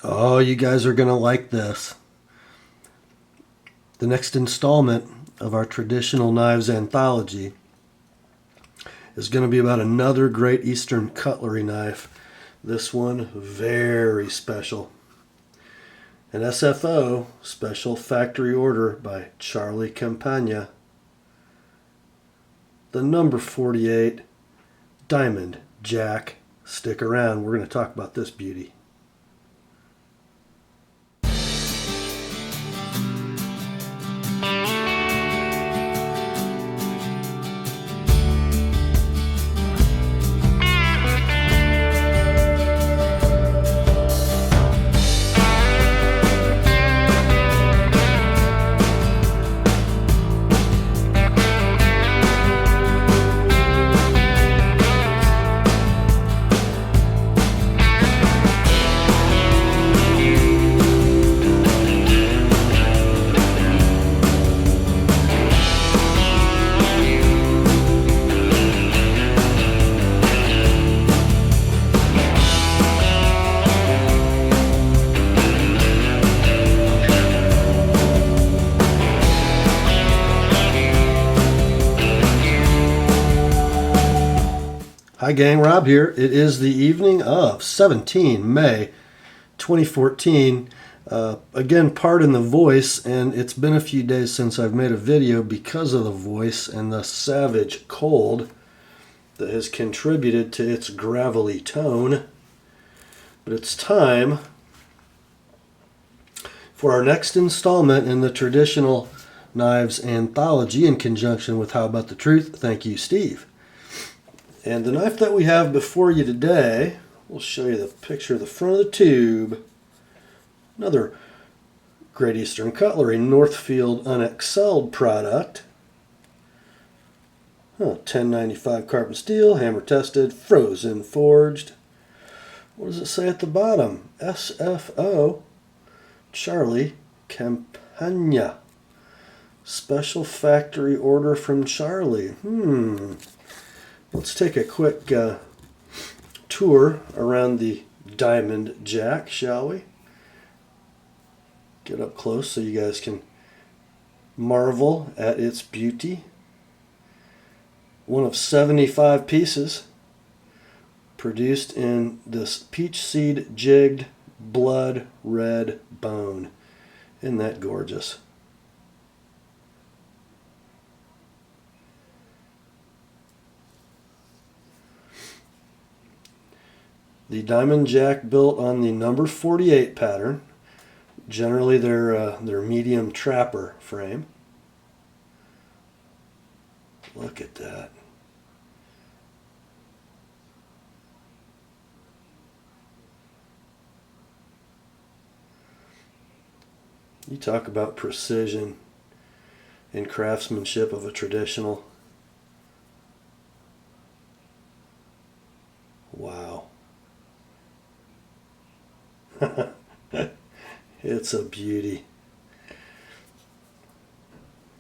Oh, you guys are going to like this. The next installment of our Traditional Knives Anthology is going to be about another great Eastern cutlery knife. This one, very special. An SFO, Special Factory Order by Charlie Campagna. The number 48 Diamond Jack. Stick around, we're going to talk about this beauty. Hi gang, Rob here. It is the evening of 17 May 2014. Again, pardon the voice, and it's been a few days since I've made a video because of the voice and the savage cold that has contributed to its gravelly tone. But it's time for our next installment in the Traditional Knives Anthology in conjunction with Howabouthetruth. Thank you, Steve. And the knife that we have before you today, we'll show you the picture of the front of the tube. Another Great Eastern Cutlery, Northfield UN-X-LD product. 1095 carbon steel, hammer tested, frozen forged. What does it say at the bottom? SFO Charlie Campagna. Special factory order from Charlie. Let's take a quick tour around the Diamond Jack, shall we? Get up close so you guys can marvel at its beauty. One of 75 pieces produced in this peach seed jigged blood red bone. Isn't that gorgeous? The Diamond Jack built on the number 48 pattern. Generally they're medium trapper frame. Look at that. You talk about precision and craftsmanship of a traditional. Wow. It's a beauty.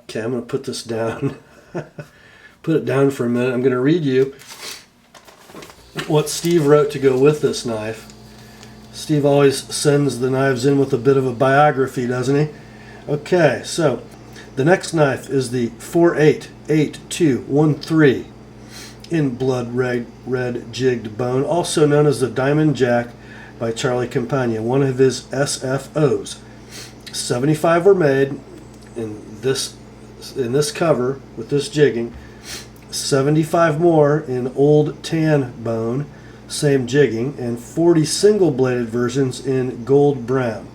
Okay, I'm going to put this down. Put it down for a minute. I'm going to read you what Steve wrote to go with this knife. Steve always sends the knives in with a bit of a biography, doesn't he? Okay, so the next knife is the 488213 in blood red jigged bone, also known as the Diamond Jack by Charlie Campagna, one of his SFOs. 75 were made in this cover with this jigging. 75 more in old tan bone, same jigging, and 40 single-bladed versions in gold brown.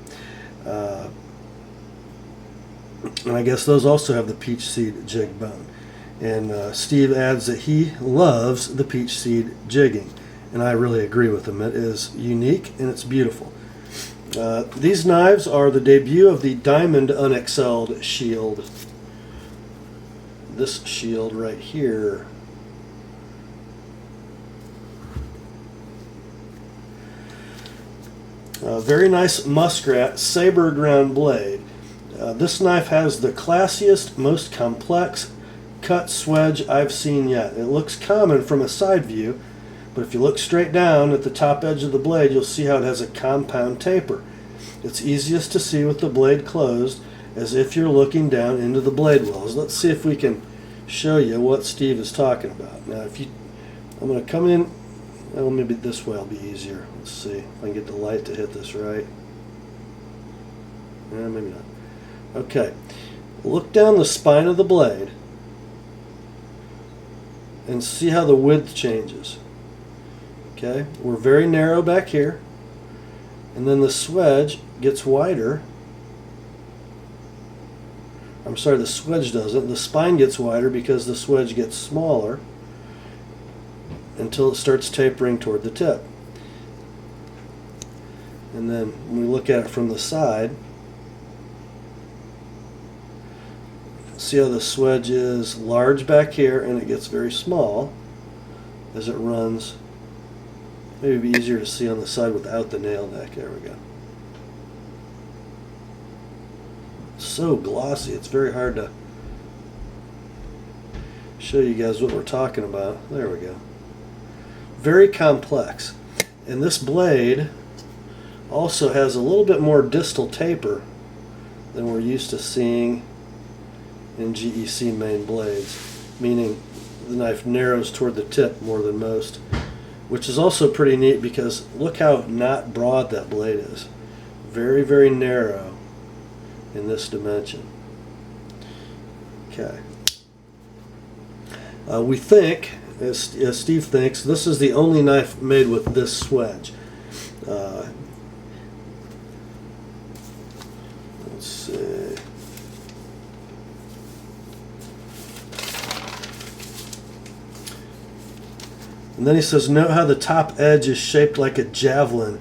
And I guess those also have the peach seed jig bone. And Steve adds that he loves the peach seed jigging. And I really agree with him. It is unique and it's beautiful. These knives are the debut of the Diamond UN-X-LD shield. This shield right here. Very nice muskrat saber ground blade. This knife has the classiest, most complex cut swedge I've seen yet. It looks common from a side view, but if you look straight down at the top edge of the blade, you'll see how it has a compound taper. It's easiest to see with the blade closed, as if you're looking down into the blade wells. Let's see if we can show you what Steve is talking about. Now, I'm going to come in, well, maybe this way will be easier. Let's see if I can get the light to hit this right. Maybe not. Okay, look down the spine of the blade and see how the width changes. Okay, we're very narrow back here, and then the swedge gets wider. I'm sorry, the swedge doesn't. The spine gets wider because the swedge gets smaller until it starts tapering toward the tip. And then when we look at it from the side, see how the swedge is large back here and it gets very small as it runs. Maybe it'd be easier to see on the side without the nail neck. There we go. So glossy, it's very hard to show you guys what we're talking about. There we go. Very complex. And this blade also has a little bit more distal taper than we're used to seeing in GEC main blades, meaning the knife narrows toward the tip more than most, which is also pretty neat because look how not broad that blade is. Very, very narrow in this dimension. Okay. We think, as Steve thinks, this is the only knife made with this swedge. Let's see. And then he says, note how the top edge is shaped like a javelin.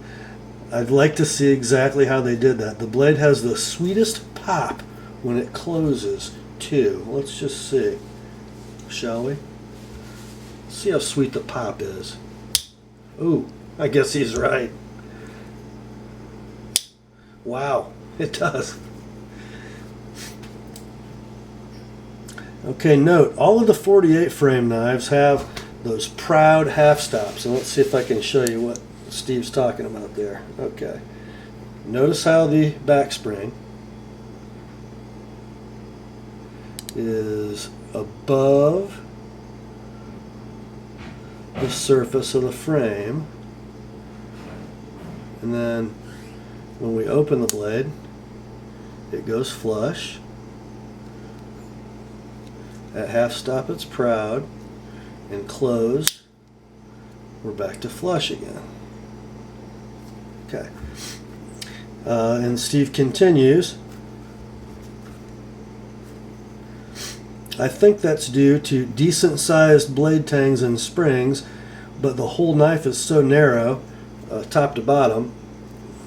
I'd like to see exactly how they did that. The blade has the sweetest pop when it closes, too. Let's just see, shall we? See how sweet the pop is. Ooh, I guess he's right. Wow, it does. Okay, note, all of the 48 frame knives have those proud half stops. And let's see if I can show you what Steve's talking about there. Okay. Notice how the back spring is above the surface of the frame, and then when we open the blade it goes flush. At half stop it's proud, and close we're back to flush again. Okay. And Steve continues, I think that's due to decent sized blade tangs and springs, but the whole knife is so narrow, top to bottom,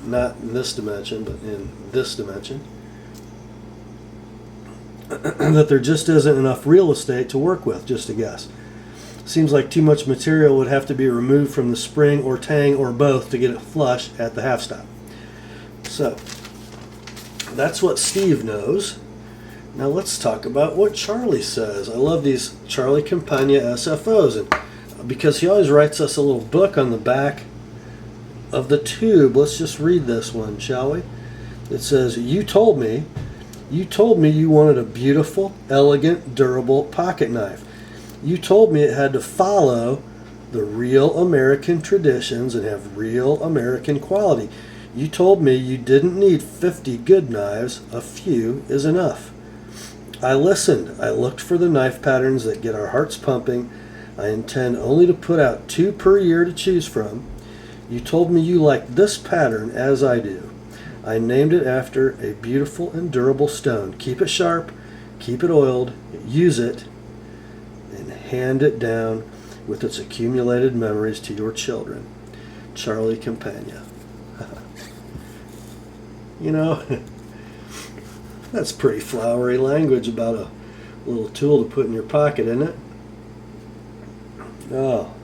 not in this dimension, but in this dimension, that there just isn't enough real estate to work with, just a guess. Seems like too much material would have to be removed from the spring or tang or both to get it flush at the half stop. So, that's what Steve knows. Now let's talk about what Charlie says. I love these Charlie Campagna SFOs, and because he always writes us a little book on the back of the tube, let's just read this one, shall we? It says, you told me you wanted a beautiful, elegant, durable pocket knife. You told me it had to follow the real American traditions and have real American quality. You told me you didn't need 50 good knives, a few is enough. I listened. I looked for the knife patterns that get our hearts pumping. I intend only to put out 2 per year to choose from. You told me you liked this pattern as I do. I named it after a beautiful and durable stone. Keep it sharp, keep it oiled, use it, and hand it down with its accumulated memories to your children. Charlie Campagna. You know, that's pretty flowery language about a little tool to put in your pocket, isn't it? Oh,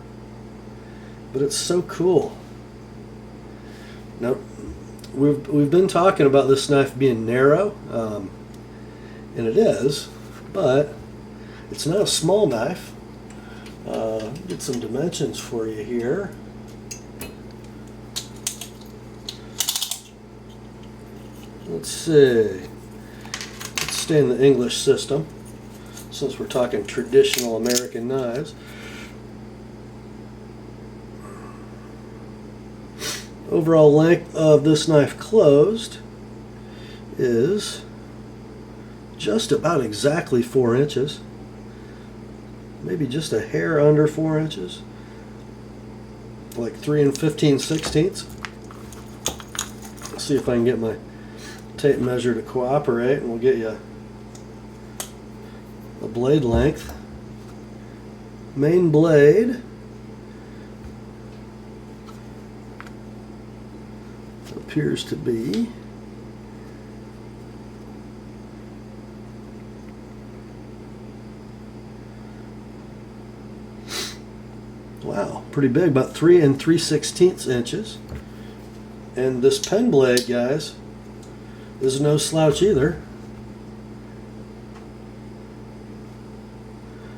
but it's so cool. Now, we've been talking about this knife being narrow, and it is, but it's not a small knife. Get some dimensions for you here. Let's see. Let's stay in the English system since we're talking traditional American knives. Overall length of this knife closed is just about exactly 4 inches. Maybe just a hair under 4 inches. Like 3 15/16. Let's see if I can get my tape measure to cooperate, and we'll get you a blade length. Main blade appears to be wow, pretty big, about 3 3/16 inches. And this pen blade, guys, is no slouch either.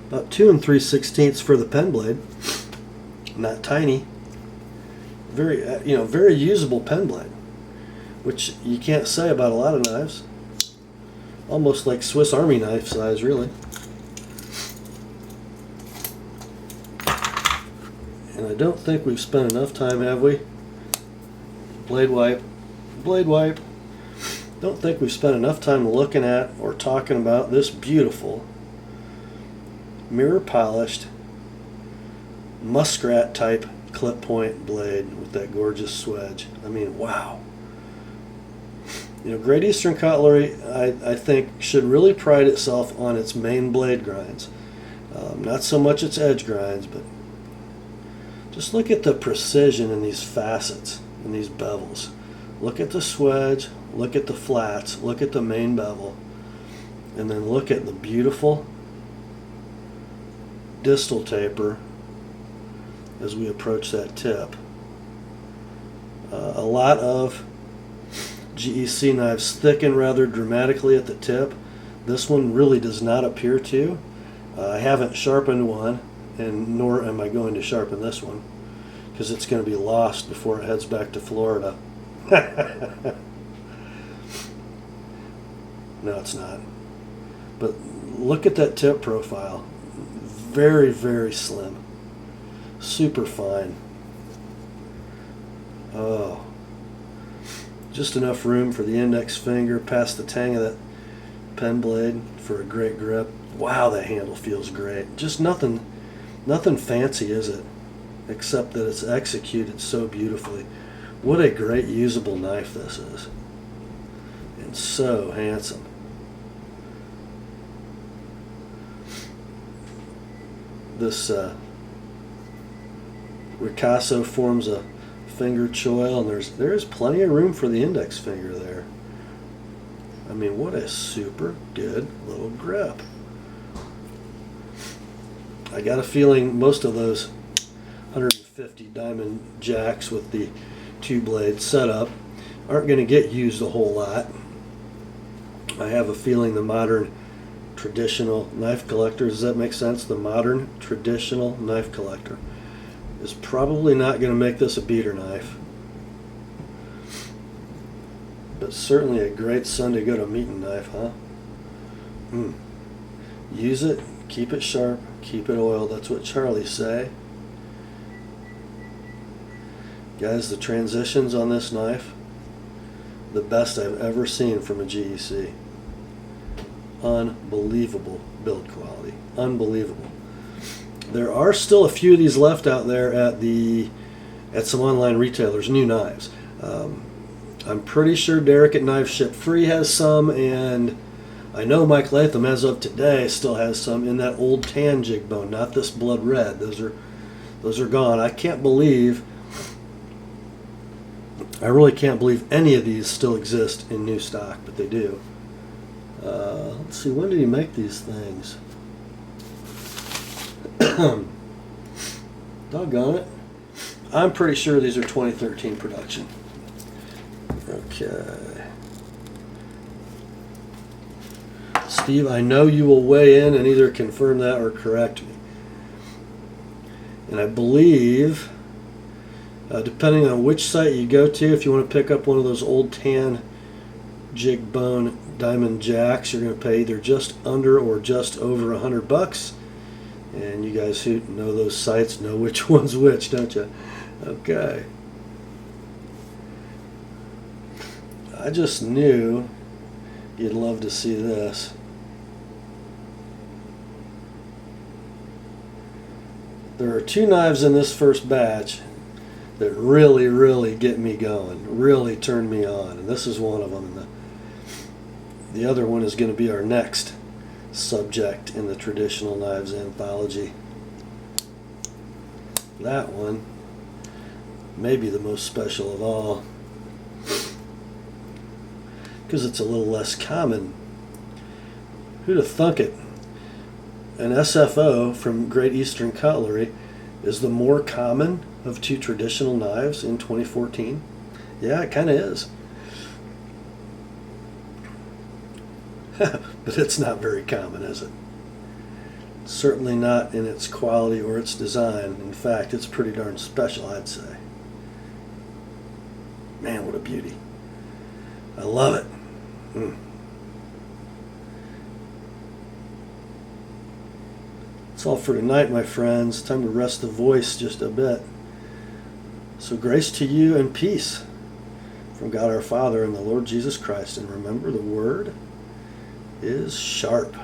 About 2 3/16 for the pen blade. Not tiny. Very, very usable pen blade, which you can't say about a lot of knives. Almost like Swiss Army knife size, really. And I don't think we've spent enough time, have we? Blade wipe. Blade wipe. Don't think we've spent enough time looking at or talking about this beautiful mirror polished muskrat type clip point blade with that gorgeous swedge. I mean, wow. Great Eastern Cutlery, I think, should really pride itself on its main blade grinds. Not so much its edge grinds, but just look at the precision in these facets, in these bevels. Look at the swedge, look at the flats, look at the main bevel, and then look at the beautiful distal taper as we approach that tip. A lot of GEC knives thicken rather dramatically at the tip. This one really does not appear to. I haven't sharpened one, and nor am I going to sharpen this one, because it's going to be lost before it heads back to Florida. No, it's not. But look at that tip profile. Very, very slim. Super fine. Oh. Just enough room for the index finger past the tang of that pen blade for a great grip. Wow, that handle feels great. Just nothing fancy, is it? Except that it's executed so beautifully. What a great usable knife this is. And so handsome. This ricasso forms a finger choil, and there's plenty of room for the index finger there. I mean, what a super good little grip. I got a feeling most of those 150 Diamond Jacks with the 2-blade setup aren't going to get used a whole lot. I have a feeling the modern traditional knife collector, does that make sense? The modern traditional knife collector is probably not going to make this a beater knife. But certainly a great Sunday go to meeting knife, huh? Use it, keep it sharp, keep it oiled. That's what Charlie say. Guys, the transitions on this knife, the best I've ever seen from a GEC. Unbelievable build quality. Unbelievable. There are still a few of these left out there at some online retailers, new knives. I'm pretty sure Derek at Knife Ship Free has some, and I know Mike Latham, as of today, still has some in that old tan jig bone, not this blood red. Those are gone. I really can't believe any of these still exist in new stock, but they do. Let's see, when did he make these things? Doggone it. I'm pretty sure these are 2013 production. Okay. Steve, I know you will weigh in and either confirm that or correct me. And I believe, depending on which site you go to, if you want to pick up one of those old tan jig bone Diamond Jacks. You're going to pay either just under or just over $100. And you guys who know those sites know which one's which, don't you? Okay. I just knew you'd love to see this. There are two knives in this first batch that really get me going, really turn me on, and this is one of them. And the other one is going to be our next subject in the Traditional Knives Anthology. That one may be the most special of all, because it's a little less common. Who'd have thunk it? An SFO from Great Eastern Cutlery is the more common of two traditional knives in 2014. Yeah, it kind of is. But it's not very common, is it? Certainly not in its quality or its design. In fact, it's pretty darn special, I'd say. Man, what a beauty. I love it. That's all for tonight, my friends. Time to rest the voice just a bit. So grace to you and peace from God our Father and the Lord Jesus Christ. And remember, the word is sharp.